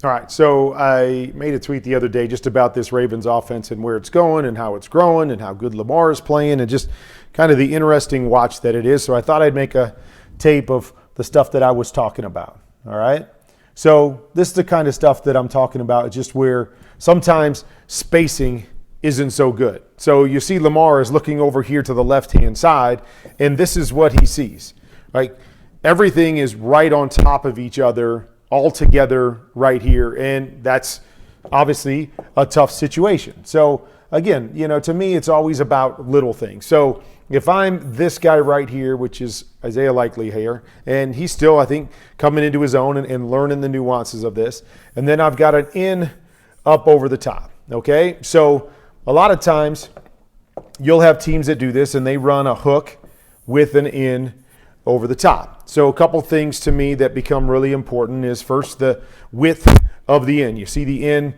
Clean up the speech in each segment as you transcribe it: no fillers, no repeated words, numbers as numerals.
All right, so I made a tweet the other day just about this Ravens offense and where it's going and how it's growing and how good Lamar is playing and just kind of the interesting watch that it is. So I thought I'd make a tape of the stuff that I was talking about, all right? So this is the kind of stuff that I'm talking about, just where sometimes spacing isn't so good. So you see Lamar is looking over here to the left-hand side, and this is what he sees, right? Everything is right on top of each other, all together right here, and that's obviously a tough situation. So again, to me, it's always about little things. So if I'm this guy right here, which is Isaiah Likely here, and he's still, I think, coming into his own and learning the nuances of this, and then I've got an in up over the top, okay? So a lot of times you'll have teams that do this, and they run a hook with an in over the top. So a couple things to me that become really important is first the width of the in. You see the in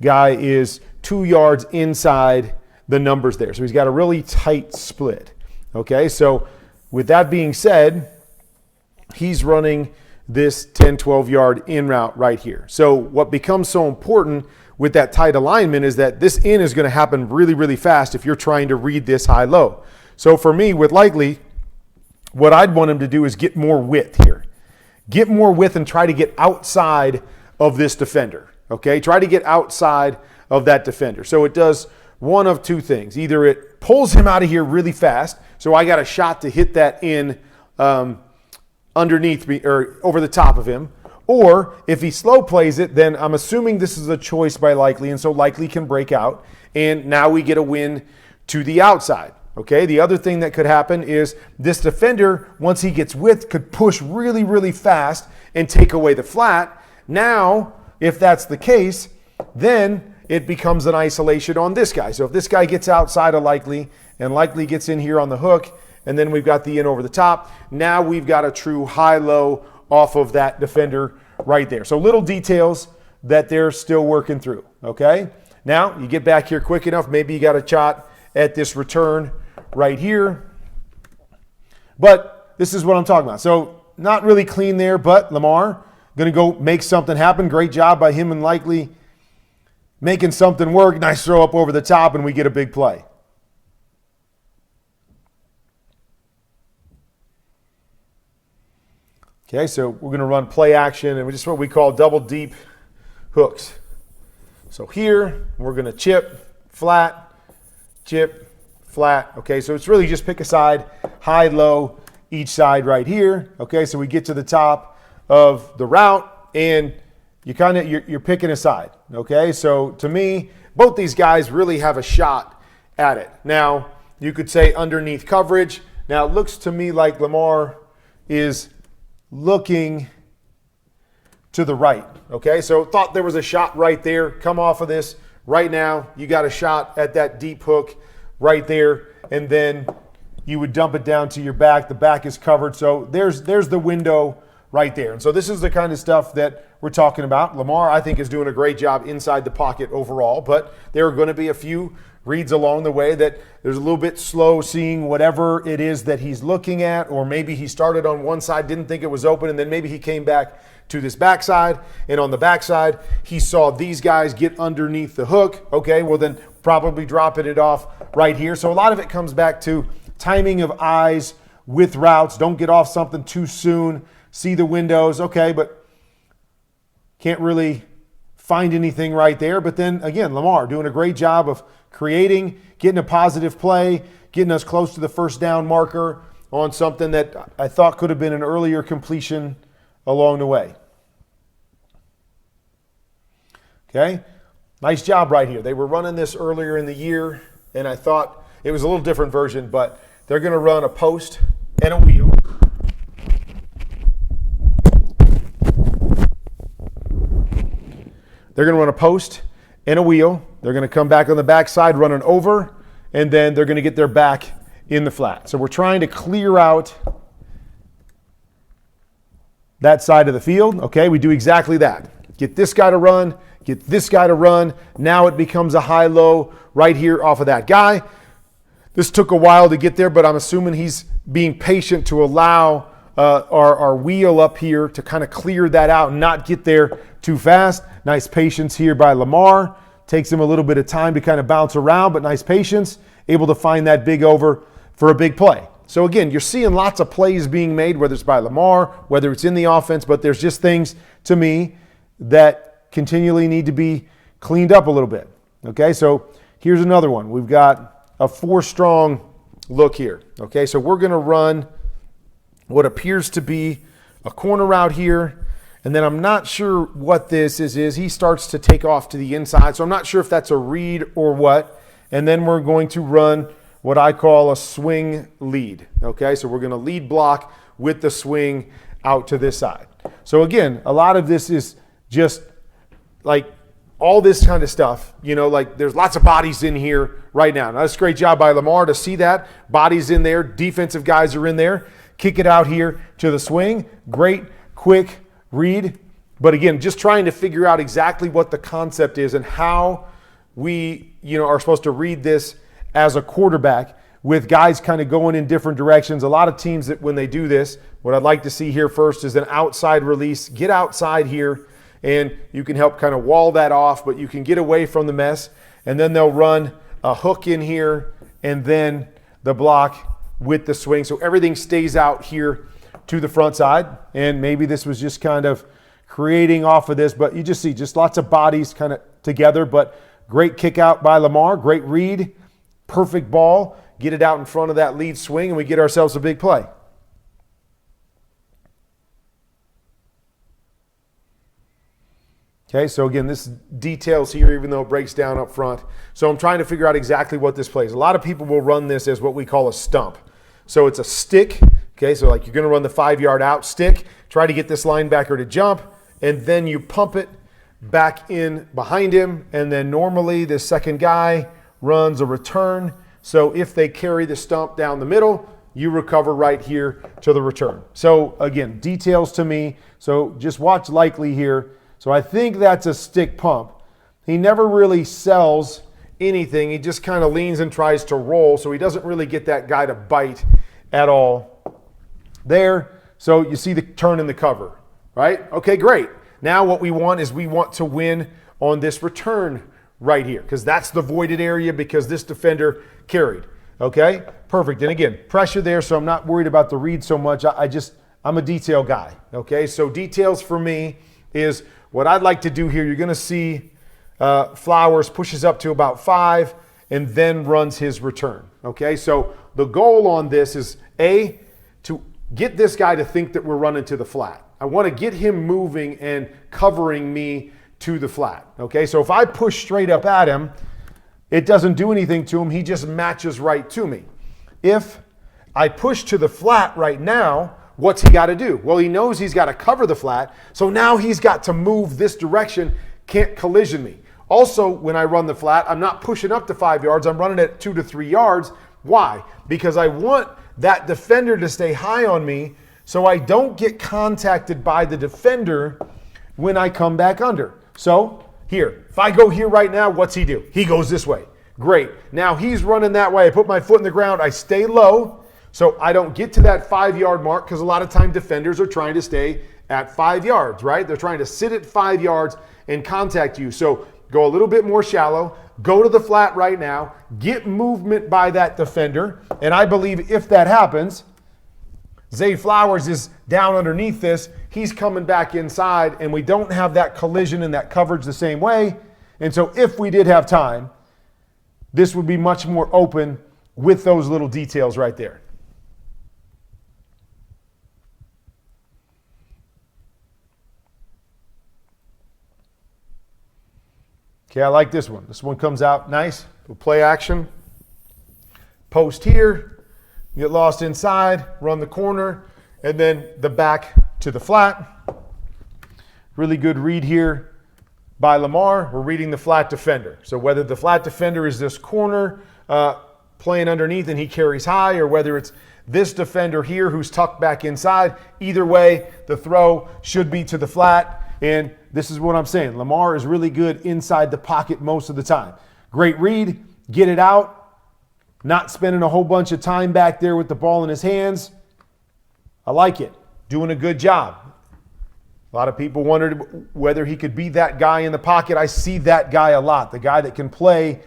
guy is 2 yards inside the numbers there. So he's got a really tight split. Okay, so with that being said, he's running this 10, 12 yard in route right here. So what becomes so important with that tight alignment is that this in is going to happen really, really fast if you're trying to read this high-low. So for me, with Likely, what I'd want him to do is get more width here. Get more width and try to get outside of this defender, okay? Try to get outside of that defender. So it does one of two things. Either it pulls him out of here really fast, so I got a shot to hit that in underneath me or over the top of him, or if he slow plays it, then I'm assuming this is a choice by Likely, and so Likely can break out, and now we get a win to the outside. Okay, the other thing that could happen is this defender, once he gets width, could push really, really fast and take away the flat. Now, if that's the case, then it becomes an isolation on this guy. So if this guy gets outside of Likely and Likely gets in here on the hook, and then we've got the in over the top, now we've got a true high-low off of that defender right there. So little details that they're still working through, okay? Now, you get back here quick enough, maybe you got a shot at this return right here. But this is what I'm talking about. So not really clean there, but Lamar going to go make something happen. Great job by him and Likely making something work. Nice throw up over the top, and we get a big play. Okay, so we're going to run play action, and just what we call double deep hooks. So here, we're going to chip, flat, chip, flat. Okay, so it's really just pick a side, high, low, each side right here. Okay, so we get to the top of the route, and you're picking a side. Okay, so to me, both these guys really have a shot at it. Now, you could say underneath coverage. Now, it looks to me like Lamar is looking to the right. Okay, so thought there was a shot right there. Come off of this right now. You got a shot at that deep hook right there, and then you would dump it down to your back. The back is covered, so there's the window right there. And so this is the kind of stuff that we're talking about. Lamar, I think, is doing a great job inside the pocket overall, but there are going to be a few reads along the way that there's a little bit slow seeing whatever it is that he's looking at, or maybe he started on one side, didn't think it was open, and then maybe he came back to this backside, and on the backside, he saw these guys get underneath the hook. Okay, well then probably dropping it off right here. So a lot of it comes back to timing of eyes with routes. Don't get off something too soon. See the windows, okay, but can't really find anything right there. But then again, Lamar doing a great job of creating, getting a positive play, getting us close to the first down marker on something that I thought could have been an earlier completion along the way. Okay, nice job right here. They were running this earlier in the year, and I thought it was a little different version, but they're going to run a post and a wheel. They're going to run a post and a wheel. They're going to come back on the backside, run an over, and then they're going to get their back in the flat. So we're trying to clear out that side of the field. Okay, we do exactly that. Get this guy to run, get this guy to run. Now it becomes a high-low right here off of that guy. This took a while to get there, but I'm assuming he's being patient to allow our wheel up here to kind of clear that out and not get there too fast. Nice patience here by Lamar. Takes him a little bit of time to kind of bounce around, but nice patience. Able to find that big over for a big play. So again, you're seeing lots of plays being made, whether it's by Lamar, whether it's in the offense, but there's just things to me that continually need to be cleaned up a little bit. Okay, so here's another one. We've got a 4-strong look here. Okay, so we're going to run what appears to be a corner route here, and then I'm not sure what this is. He starts to take off to the inside, so I'm not sure if that's a read or what. And then we're going to run what I call a swing lead. Okay, so we're going to lead block with the swing out to this side. So again, a lot of this is just like all this kind of stuff, you know, like there's lots of bodies in here right now. Now, that's a great job by Lamar to see that. Bodies in there, defensive guys are in there. Kick it out here to the swing. Great, quick read. But again, just trying to figure out exactly what the concept is and how we, are supposed to read this as a quarterback with guys kind of going in different directions. A lot of teams that when they do this, what I'd like to see here first is an outside release. Get outside here, and you can help kind of wall that off, but you can get away from the mess. And then they'll run a hook in here and then the block with the swing. So everything stays out here to the front side. And maybe this was just kind of creating off of this, but you just see just lots of bodies kind of together. But great kick out by Lamar, great read, perfect ball. Get it out in front of that lead swing, and we get ourselves a big play. Okay, so again, this details here, even though it breaks down up front. So I'm trying to figure out exactly what this plays. A lot of people will run this as what we call a stump. So it's a stick. Okay, so like you're going to run the 5-yard out stick, try to get this linebacker to jump, and then you pump it back in behind him, and then normally this second guy runs a return. So if they carry the stump down the middle, you recover right here to the return. So again, details to me. So just watch likely here. So I think that's a stick pump. He never really sells anything. He just kind of leans and tries to roll. So he doesn't really get that guy to bite at all there. So you see the turn and the cover, right? Okay, great. Now what we want is we want to win on this return right here, because that's the voided area because this defender carried. Okay, perfect. And again, pressure there, so I'm not worried about the read so much. I'm a detail guy. Okay, so details for me is what I'd like to do here. You're going to see Flowers pushes up to about 5 and then runs his return. Okay, so the goal on this is to get this guy to think that we're running to the flat. I want to get him moving and covering me to the flat. Okay, so if I push straight up at him, it doesn't do anything to him. He just matches right to me. If I push to the flat right now, what's he got to do? Well, he knows he's got to cover the flat, so now he's got to move this direction, can't collision me. Also, when I run the flat, I'm not pushing up to 5 yards, I'm running at 2 to 3 yards. Why? Because I want that defender to stay high on me so I don't get contacted by the defender when I come back under. So here, if I go here right now, what's he do? He goes this way. Great. Now he's running that way. I put my foot in the ground. I stay low so I don't get to that 5-yard mark, because a lot of time defenders are trying to stay at 5 yards, right? They're trying to sit at 5 yards and contact you. So go a little bit more shallow. Go to the flat right now. Get movement by that defender. And I believe if that happens, Zay Flowers is down underneath this. He's coming back inside, and we don't have that collision and that coverage the same way. And so if we did have time, this would be much more open with those little details right there. Okay, I like this one. This one comes out nice. We'll play action. Post here. Get lost inside. Run the corner. And then the back to the flat. Really good read here by Lamar. We're reading the flat defender. So whether the flat defender is this corner playing underneath and he carries high, or whether it's this defender here who's tucked back inside, either way, the throw should be to the flat. And this is what I'm saying. Lamar is really good inside the pocket most of the time. Great read. Get it out. Not spending a whole bunch of time back there with the ball in his hands. I like it. doing a good job. A lot of people wondered whether he could be that guy in the pocket. I see that guy a lot, the guy that can play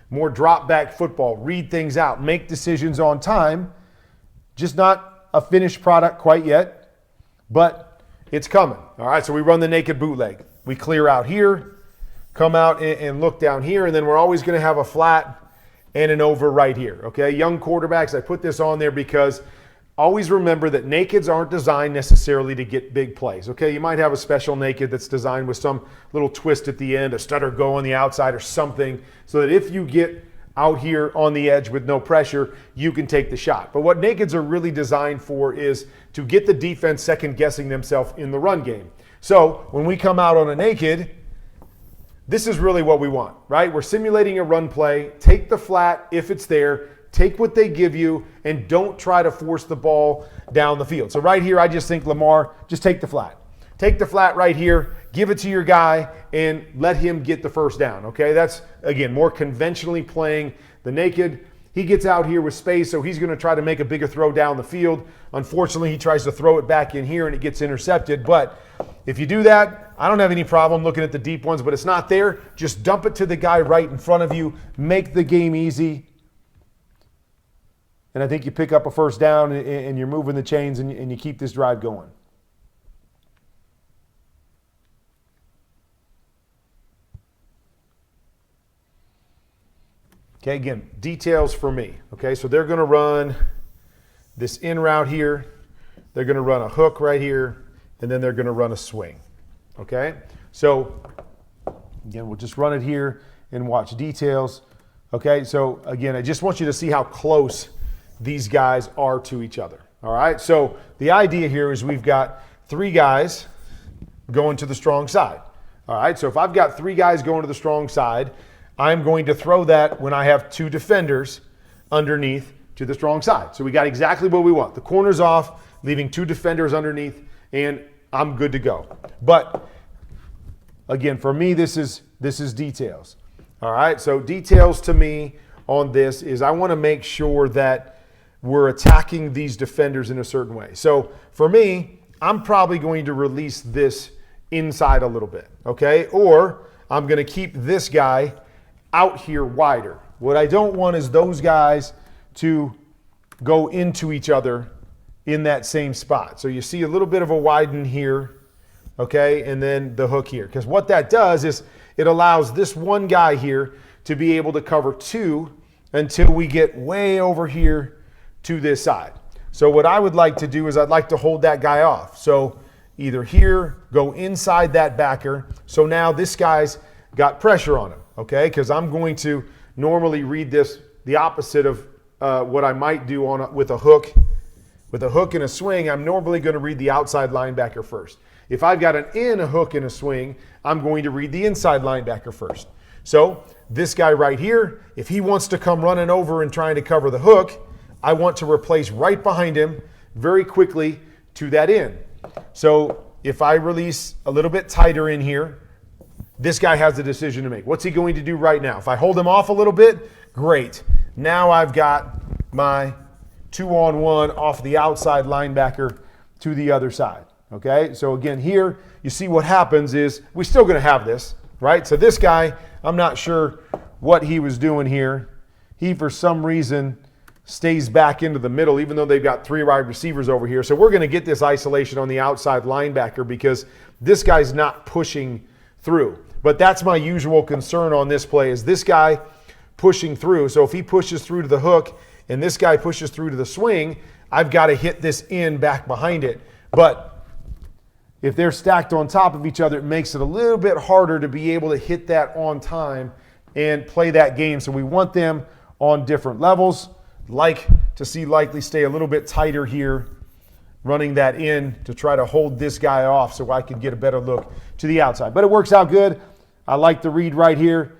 more drop back football, read things out, make decisions on time. Just not a finished product quite yet, but it's coming. All right, so we run the naked bootleg. We clear out here, come out and look down here, and then we're always going to have a flat and an over right here. Okay, young quarterbacks, I put this on there because always remember that nakeds aren't designed necessarily to get big plays. Okay, you might have a special naked that's designed with some little twist at the end, a stutter go on the outside or something, so that if you get out here on the edge with no pressure, you can take the shot. But what nakeds are really designed for is to get the defense second guessing themselves in the run game. So when we come out on a naked, this is really what we want, right? We're simulating a run play. Take the flat if it's there. Take what they give you and don't try to force the ball down the field. So right here, I just think Lamar, just take the flat. Take the flat right here, give it to your guy, and let him get the first down, okay? That's, again, more conventionally playing the naked. He gets out here with space, so he's going to try to make a bigger throw down the field. Unfortunately, he tries to throw it back in here, and it gets intercepted. But if you do that, I don't have any problem looking at the deep ones, but it's not there. Just dump it to the guy right in front of you. Make the game easy. And I think you pick up a first down, and you're moving the chains, and you keep this drive going. Okay, again, details for me. Okay, so they're going to run this in route here. They're going to run a hook right here, and then they're going to run a swing. Okay, so again, we'll just run it here and watch details. Okay, so again, I just want you to see how close these guys are to each other. All right, so the idea here is we've got three guys going to the strong side. All right, so if I've got three guys going to the strong side, I'm going to throw that when I have two defenders underneath to the strong side. So we got exactly what we want. The corner's off, leaving two defenders underneath, and I'm good to go. But again, for me, this is details. All right, so details to me on this is I want to make sure that we're attacking these defenders in a certain way. So for me, I'm probably going to release this inside a little bit, okay? Or I'm going to keep this guy out here wider. What I don't want is those guys to go into each other in that same spot. So you see a little bit of a widen here, okay, and then the hook here. Because what that does is it allows this one guy here to be able to cover two until we get way over here to this side. So what I would like to do is I'd like to hold that guy off. So either here, go inside that backer. So now this guy's got pressure on him, okay? Because I'm going to normally read this the opposite of what I might do with a hook. With a hook and a swing, I'm normally going to read the outside linebacker first. If I've got an in, a hook, and a swing, I'm going to read the inside linebacker first. So this guy right here, if he wants to come running over and trying to cover the hook, I want to replace right behind him very quickly to that in. So if I release a little bit tighter in here, this guy has a decision to make. What's he going to do right now? If I hold him off a little bit, great. Now I've got my 2-on-1 off the outside linebacker to the other side. Okay, so again here, you see what happens is we're still going to have this, right? So this guy, I'm not sure what he was doing here. He, for some reason, stays back into the middle, even though they've got three wide receivers over here. So we're going to get this isolation on the outside linebacker because this guy's not pushing through. But that's my usual concern on this play is this guy pushing through. So if he pushes through to the hook and this guy pushes through to the swing, I've got to hit this in back behind it. But if they're stacked on top of each other, it makes it a little bit harder to be able to hit that on time and play that game. So we want them on different levels. Like to see likely stay a little bit tighter here, running that in to try to hold this guy off so I can get a better look to the outside. But it works out good. I like the read right here.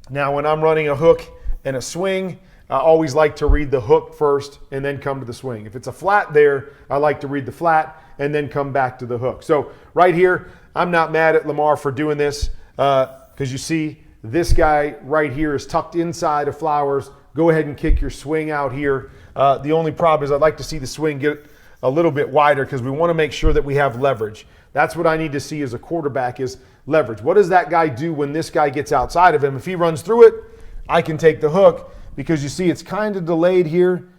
Now when I'm running a hook and a swing, I always like to read the hook first and then come to the swing. If it's a flat there, I like to read the flat and then come back to the hook. So right here, I'm not mad at Lamar for doing this because you see this guy right here is tucked inside of Flowers. Go ahead and kick your swing out here. The only problem is I'd like to see the swing get a little bit wider because we want to make sure that we have leverage. That's what I need to see as a quarterback is leverage. What does that guy do when this guy gets outside of him? If he runs through it, I can take the hook because you see it's kind of delayed here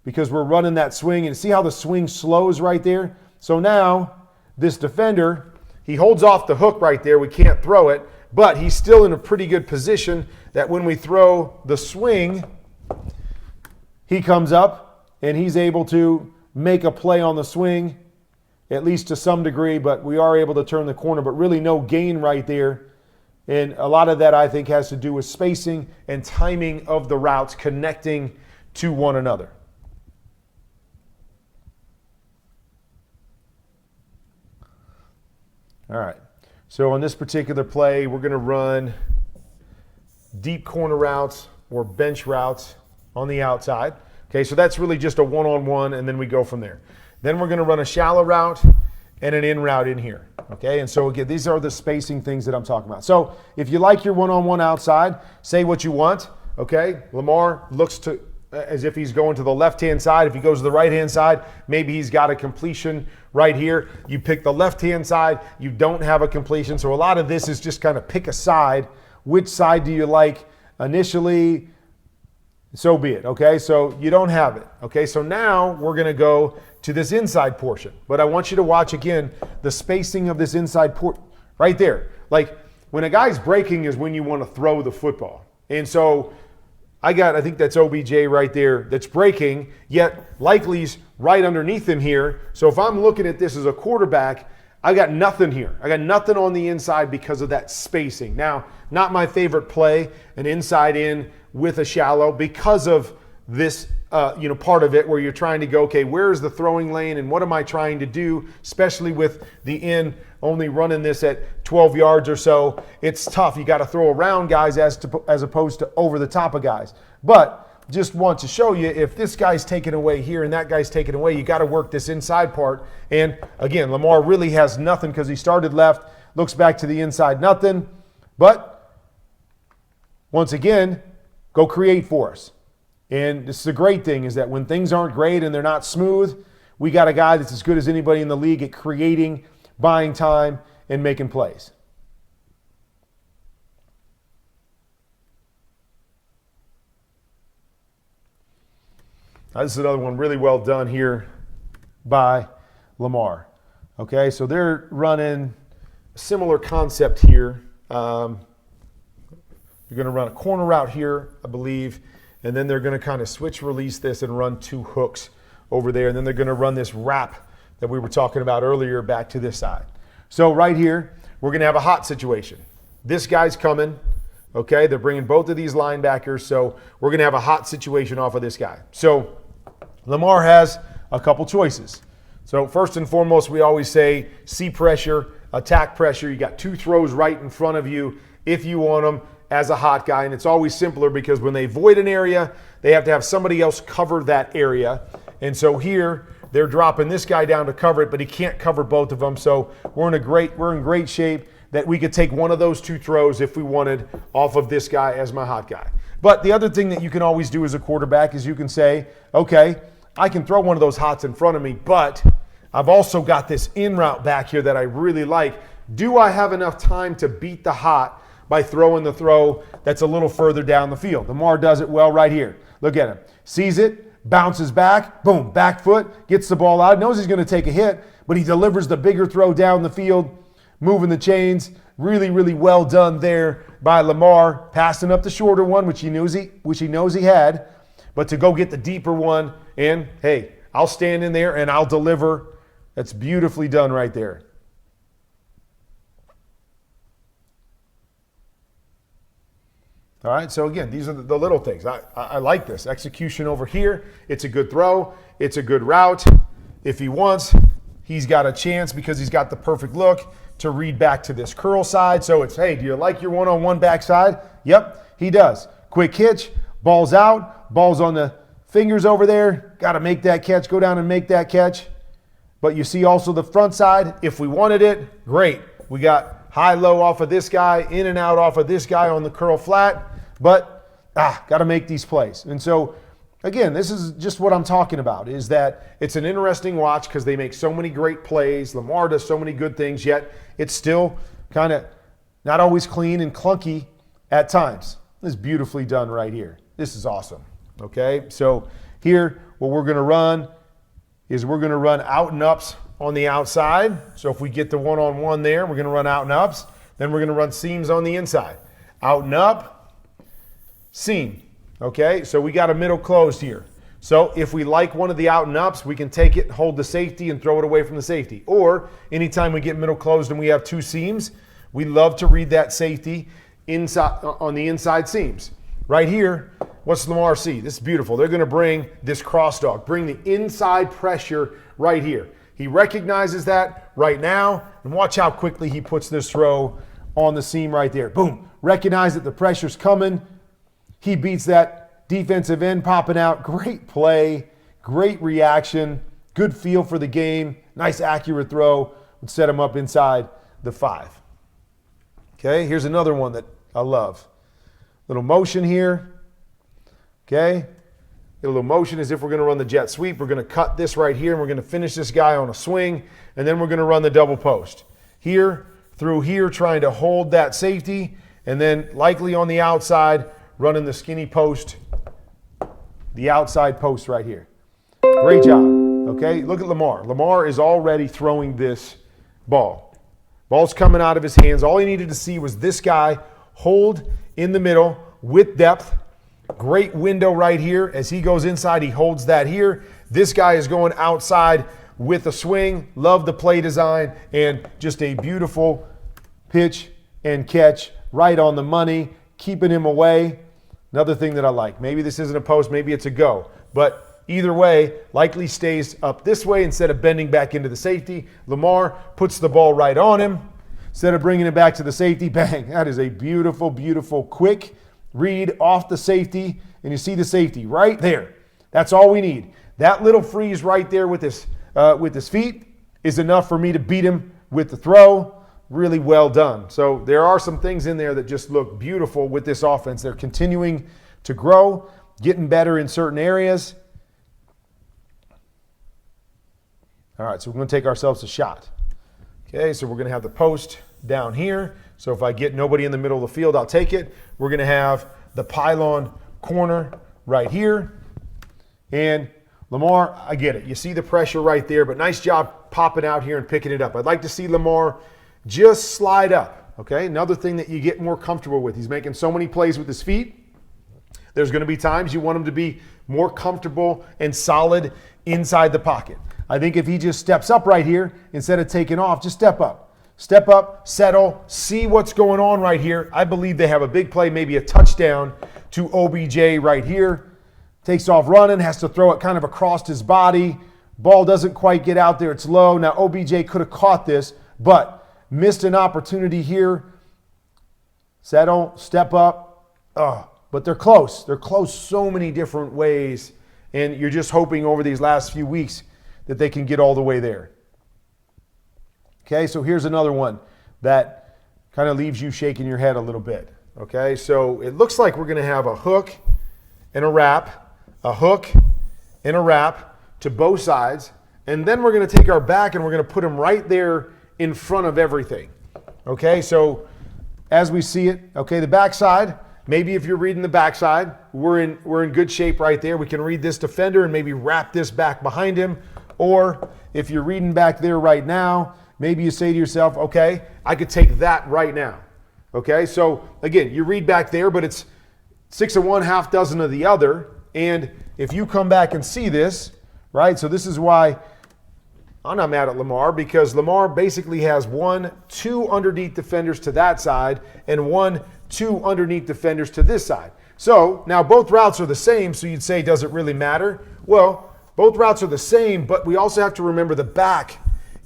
because we're running that swing. And see how the swing slows right there? So now this defender, he holds off the hook right there. We can't throw it, but he's still in a pretty good position that when we throw the swing, he comes up and he's able to make a play on the swing, at least to some degree, but we are able to turn the corner, but really no gain right there. And a lot of that, I think, has to do with spacing and timing of the routes connecting to one another. All right, so on this particular play, we're going to run deep corner routes or bench routes on the outside. Okay, so that's really just a one-on-one, and then we go from there. Then we're going to run a shallow route and an in route in here. Okay, and so again, these are the spacing things that I'm talking about. So if you like your one-on-one outside, say what you want. Okay, Lamar looks to as if he's going to the left-hand side. If he goes to the right-hand side, maybe he's got a completion right here. You pick the left-hand side, you don't have a completion. So a lot of this is just kind of pick a side. Which side do you like initially? So be it, okay? So you don't have it, okay? So now we're going to go to this inside portion. But I want you to watch, again, the spacing of this inside port right there. Like, when a guy's breaking is when you want to throw the football. And so I think that's OBJ right there that's breaking, yet Likely's right underneath him here. So if I'm looking at this as a quarterback, I got nothing here. I got nothing on the inside because of that spacing. Now, not my favorite play, an inside in with a shallow, because of this part of it where you're trying to go, okay, where's the throwing lane and what am I trying to do, especially with the in only running this at 12 yards or so. It's tough. You got to throw around guys as opposed to over the top of guys. But just want to show you, if this guy's taken away here and that guy's taken away, you got to work this inside part. And again, Lamar really has nothing because he started left, looks back to the inside, nothing. But once again, go create for us. And this is the great thing, is that when things aren't great and they're not smooth, we got a guy that's as good as anybody in the league at creating, buying time, and making plays. This is another one really well done here by Lamar. Okay, so they're running a similar concept here. You're going to run a corner route here, I believe, and then they're going to kind of switch release this and run two hooks over there, and then they're going to run this wrap that we were talking about earlier back to this side. So right here, we're going to have a hot situation. This guy's coming, okay? They're bringing both of these linebackers, so we're going to have a hot situation off of this guy. So Lamar has a couple choices. So first and foremost, we always say see pressure, attack pressure. You got two throws right in front of you if you want them as a hot guy. And it's always simpler because when they void an area, they have to have somebody else cover that area. And so here, they're dropping this guy down to cover it, but he can't cover both of them. So we're in great shape that we could take one of those two throws if we wanted off of this guy as my hot guy. But the other thing that you can always do as a quarterback is you can say, okay, I can throw one of those hots in front of me, but I've also got this in route back here that I really like. Do I have enough time to beat the hot by throwing the throw that's a little further down the field? Lamar does it well right here. Look at him. Sees it, bounces back, boom, back foot, gets the ball out, knows he's going to take a hit, but he delivers the bigger throw down the field, moving the chains. Really, really well done there by Lamar, passing up the shorter one, which he knows he had, but to go get the deeper one, and hey, I'll stand in there and I'll deliver. That's beautifully done right there. All right, so again, these are the little things. I like this. Execution over here. It's a good throw. It's a good route. If he wants, he's got a chance because he's got the perfect look to read back to this curl side. So it's, hey, do you like your one-on-one backside? Yep, he does. Quick hitch, ball's out, ball's on the fingers over there. Got to make that catch, go down and make that catch. But you see also the front side. If we wanted it, great. We got high-low off of this guy, in and out off of this guy on the curl flat. But, got to make these plays. And so, again, this is just what I'm talking about, is that it's an interesting watch because they make so many great plays. Lamar does so many good things, yet it's still kind of not always clean and clunky at times. This is beautifully done right here. This is awesome. Okay, so here what we're going to run is we're going to run out and ups on the outside. So if we get the one-on-one there, we're going to run out and ups. Then we're going to run seams on the inside. Out and up, seam. Okay, so we got a middle closed here. So if we like one of the out and ups, we can take it, hold the safety, and throw it away from the safety. Or anytime we get middle closed and we have two seams, we love to read that safety inside on the inside seams. Right here, what's Lamar see? This is beautiful. They're going to bring this cross dog, bring the inside pressure right here. He recognizes that right now, and watch how quickly he puts this throw on the seam right there. Boom. Recognize that the pressure's coming. He beats that defensive end popping out. Great play, great reaction, good feel for the game. Nice accurate throw. Would set him up inside the 5. Okay, here's another one that I love. Little motion here. Okay, a little motion as if we're going to run the jet sweep. We're going to cut this right here, and we're going to finish this guy on a swing, and then we're going to run the double post. Here, through here, trying to hold that safety, and then likely on the outside, running the skinny post, the outside post right here. Great job. Okay, look at Lamar. Lamar is already throwing this ball. Ball's coming out of his hands. All he needed to see was this guy hold in the middle with depth. Great window right here. As he goes inside, he holds that here. This guy is going outside with a swing. Love the play design and just a beautiful pitch and catch right on the money, keeping him away. Another thing that I like. Maybe this isn't a post, maybe it's a go. But either way, likely stays up this way instead of bending back into the safety. Lamar puts the ball right on him. Instead of bringing it back to the safety, bang. That is a beautiful, beautiful, quick read off the safety. And you see the safety right there. That's all we need. That little freeze right there with his feet is enough for me to beat him with the throw. Really well done. So there are some things in there that just look beautiful with this offense. They're continuing to grow, getting better in certain areas. All right, so we're going to take ourselves a shot. Okay, so we're going to have the post down here. So if I get nobody in the middle of the field, I'll take it. We're going to have the pylon corner right here. And Lamar, I get it. You see the pressure right there, but nice job popping out here and picking it up. I'd like to see Lamar just slide up, okay? Another thing that you get more comfortable with. He's making so many plays with his feet. There's going to be times you want him to be more comfortable and solid inside the pocket. I think if he just steps up right here, instead of taking off, just step up. Step up, settle, see what's going on right here. I believe they have a big play, maybe a touchdown to OBJ right here. Takes off running, has to throw it kind of across his body. Ball doesn't quite get out there, it's low. Now OBJ could have caught this, but missed an opportunity here. Settle, step up. But they're close. They're close so many different ways. And you're just hoping over these last few weeks that they can get all the way there. Okay, so here's another one that kind of leaves you shaking your head a little bit. Okay, so it looks like we're going to have a hook and a wrap, a hook and a wrap to both sides. And then we're going to take our back and we're going to put them right there in front of everything. Okay, so as we see it, okay, the backside, maybe if you're reading the backside, we're in good shape right there. We can read this defender and maybe wrap this back behind him. Or if you're reading back there right now, maybe you say to yourself, okay, I could take that right now. Okay, so again, you read back there, but it's 6 of one, half dozen of the other. And if you come back and see this, right, so this is why I'm not mad at Lamar, because Lamar basically has 1, 2 underneath defenders to that side and 1, 2 underneath defenders to this side. So now both routes are the same, so you'd say, does it really matter? Well, both routes are the same, but we also have to remember the back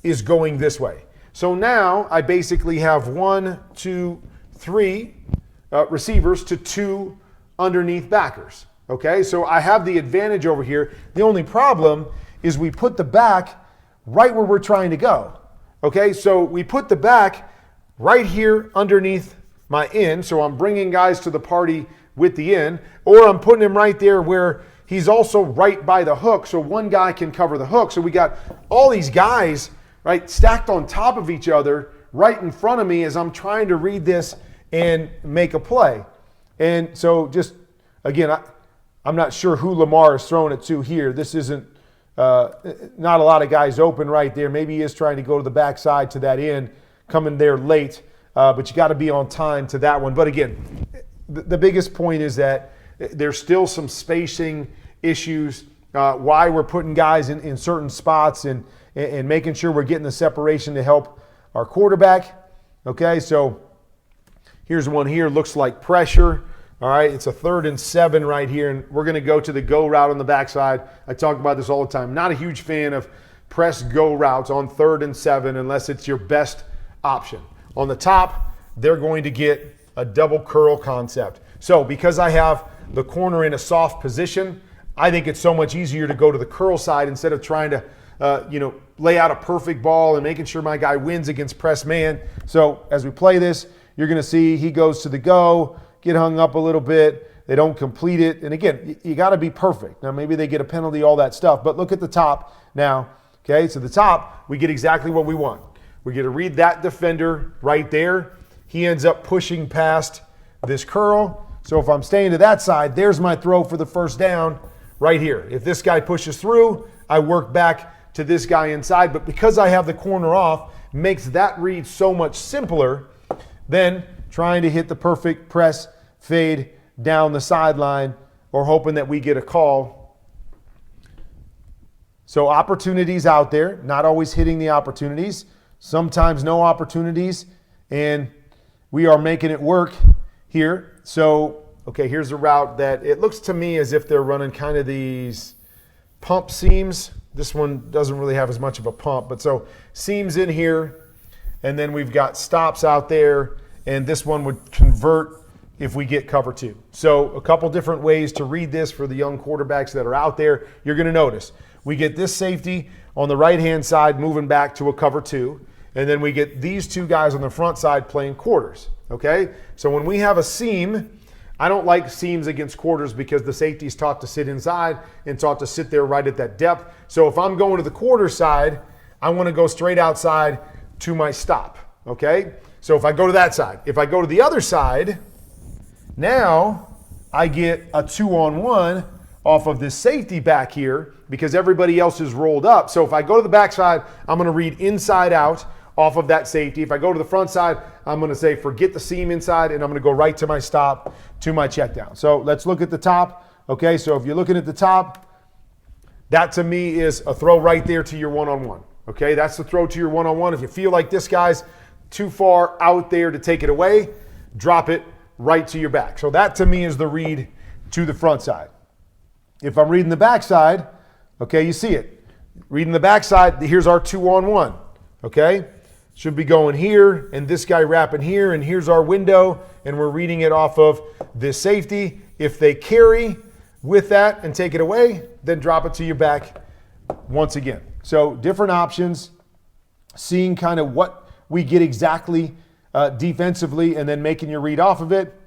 is going this way. So now I basically have 1, 2, 3 receivers to 2 underneath backers. Okay, so I have the advantage over here. The only problem is we put the back right where we're trying to go. Okay, so we put the back right here underneath my in, so I'm bringing guys to the party with the in, or I'm putting him right there where he's also right by the hook, so one guy can cover the hook. So we got all these guys, right, stacked on top of each other right in front of me as I'm trying to read this and make a play. And so just, again, I'm not sure who Lamar is throwing it to here. This isn't, not a lot of guys open right there. Maybe he is trying to go to the backside to that end, coming there late. But you got to be on time to that one. But again, the biggest point is that there's still some spacing issues, why we're putting guys in certain spots and making sure we're getting the separation to help our quarterback. Okay, so here's one here, looks like pressure. All right, it's a 3rd and 7 right here, and we're going to go to the go route on the backside. I talk about this all the time. Not a huge fan of press go routes on 3rd and 7 unless it's your best option. On the top, they're going to get a double curl concept. So because I have the corner in a soft position, I think it's so much easier to go to the curl side instead of trying to lay out a perfect ball and making sure my guy wins against press man. So as we play this, you're going to see he goes to the go, get hung up a little bit. They don't complete it. And again, you got to be perfect. Now, maybe they get a penalty, all that stuff. But look at the top now. Okay, so the top, we get exactly what we want. We get to read that defender right there. He ends up pushing past this curl. So if I'm staying to that side, there's my throw for the first down right here. If this guy pushes through, I work back to this guy inside. But because I have the corner off, makes that read so much simpler than trying to hit the perfect press fade down the sideline or hoping that we get a call. So opportunities out there, not always hitting the opportunities, sometimes no opportunities, and we are making it work here. So, okay, here's a route that it looks to me as if they're running kind of these pump seams. This one doesn't really have as much of a pump, but so seams in here, and then we've got stops out there, and this one would convert if we get cover 2. So a couple different ways to read this for the young quarterbacks that are out there. You're going to notice we get this safety on the right-hand side moving back to a cover 2, and then we get these two guys on the front side playing quarters, okay? So when we have a seam, I don't like seams against quarters because the safety is taught to sit inside and taught to sit there right at that depth. So if I'm going to the quarter side, I want to go straight outside to my stop, okay? So if I go to that side, if I go to the other side, now I get a 2-on-1 off of this safety back here because everybody else is rolled up. So if I go to the backside, I'm going to read inside out off of that safety. If I go to the front side, I'm going to say forget the seam inside, and I'm going to go right to my stop, to my check down. So let's look at the top. Okay, so if you're looking at the top, that to me is a throw right there to your one-on-one. Okay, that's the throw to your one-on-one. If you feel like this guy's too far out there to take it away, drop it right to your back. So that to me is the read to the front side. If I'm reading the backside, okay, you see it. Reading the backside, here's our 2-on-1, okay? Should be going here, and this guy wrapping here, and here's our window, and we're reading it off of this safety. If they carry with that and take it away, then drop it to your back once again. So different options, seeing kind of what we get exactly defensively and then making your read off of it.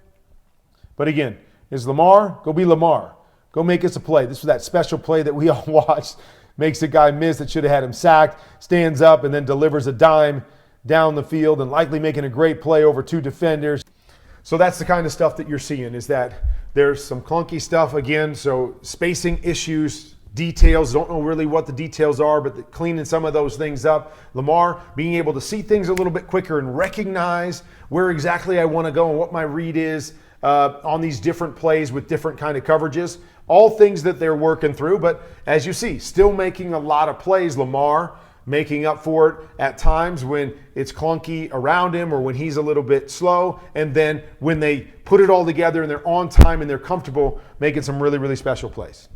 But again, is Lamar, go be Lamar. Go make us a play. This was that special play that we all watched. Makes a guy miss that should have had him sacked, stands up and then delivers a dime down the field and likely making a great play over 2 defenders. So that's the kind of stuff that you're seeing, is that there's some clunky stuff again. So spacing issues, details, don't know really what the details are, but cleaning some of those things up. Lamar being able to see things a little bit quicker and recognize where exactly I want to go and what my read is on these different plays with different kind of coverages. All things that they're working through, but as you see, still making a lot of plays. Lamar making up for it at times when it's clunky around him or when he's a little bit slow, and then when they put it all together and they're on time and they're comfortable, making some really, really special plays.